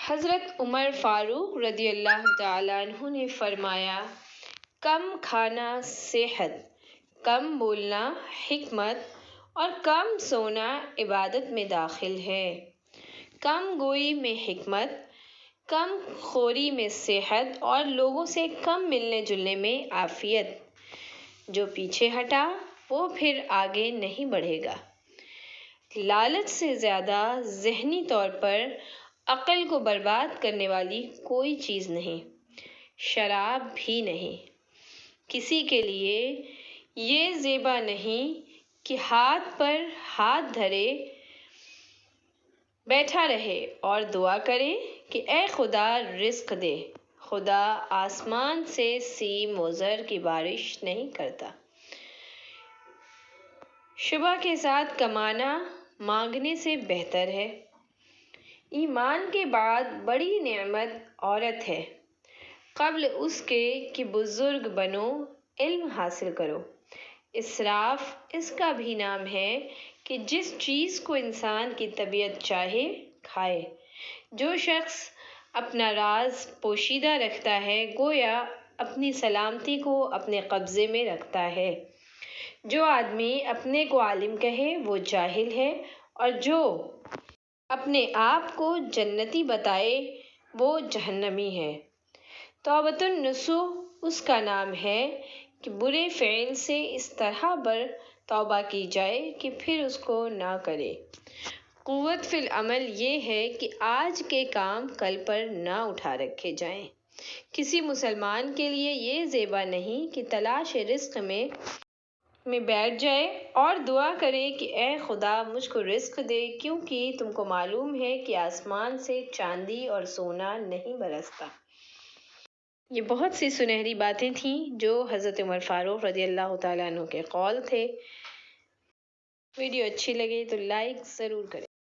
حضرت عمر فاروق رضی اللہ تعالیٰ عنہ نے فرمایا، کم کھانا صحت، کم بولنا حکمت اور کم سونا عبادت میں داخل ہے۔ کم گوئی میں حکمت، کم خوری میں صحت اور لوگوں سے کم ملنے جلنے میں عافیت۔ جو پیچھے ہٹا وہ پھر آگے نہیں بڑھے گا۔ لالچ سے زیادہ ذہنی طور پر عقل کو برباد کرنے والی کوئی چیز نہیں، شراب بھی نہیں۔ کسی کے لیے یہ زیبا نہیں کہ ہاتھ پر ہاتھ دھرے بیٹھا رہے اور دعا کرے کہ اے خدا رزق دے۔ خدا آسمان سے سیم و زر کی بارش نہیں کرتا۔ شبہ کے ساتھ کمانا مانگنے سے بہتر ہے۔ ایمان کے بعد بڑی نعمت عورت ہے۔ قبل اس کے کہ بزرگ بنو علم حاصل کرو۔ اسراف اس کا بھی نام ہے کہ جس چیز کو انسان کی طبیعت چاہے کھائے۔ جو شخص اپنا راز پوشیدہ رکھتا ہے گویا اپنی سلامتی کو اپنے قبضے میں رکھتا ہے۔ جو آدمی اپنے کو عالم کہے وہ جاہل ہے اور جو اپنے آپ کو جنتی بتائے وہ جہنمی ہے۔ توبۃ النصوح اس کا نام ہے کہ برے فعل سے اس طرح توبہ کی جائے کہ پھر اس کو نہ کرے۔ قوت فی العمل یہ ہے کہ آج کے کام کل پر نہ اٹھا رکھے جائیں۔ کسی مسلمان کے لیے یہ زیبا نہیں کہ تلاش رزق میں بیٹھ جائے اور دعا کرے کہ اے خدا مجھ کو رزق دے، کیونکہ تم کو معلوم ہے کہ آسمان سے چاندی اور سونا نہیں برستا۔ یہ بہت سی سنہری باتیں تھیں جو حضرت عمر فاروق رضی اللہ تعالیٰ عنہ کے قول تھے۔ ویڈیو اچھی لگے تو لائک ضرور کریں۔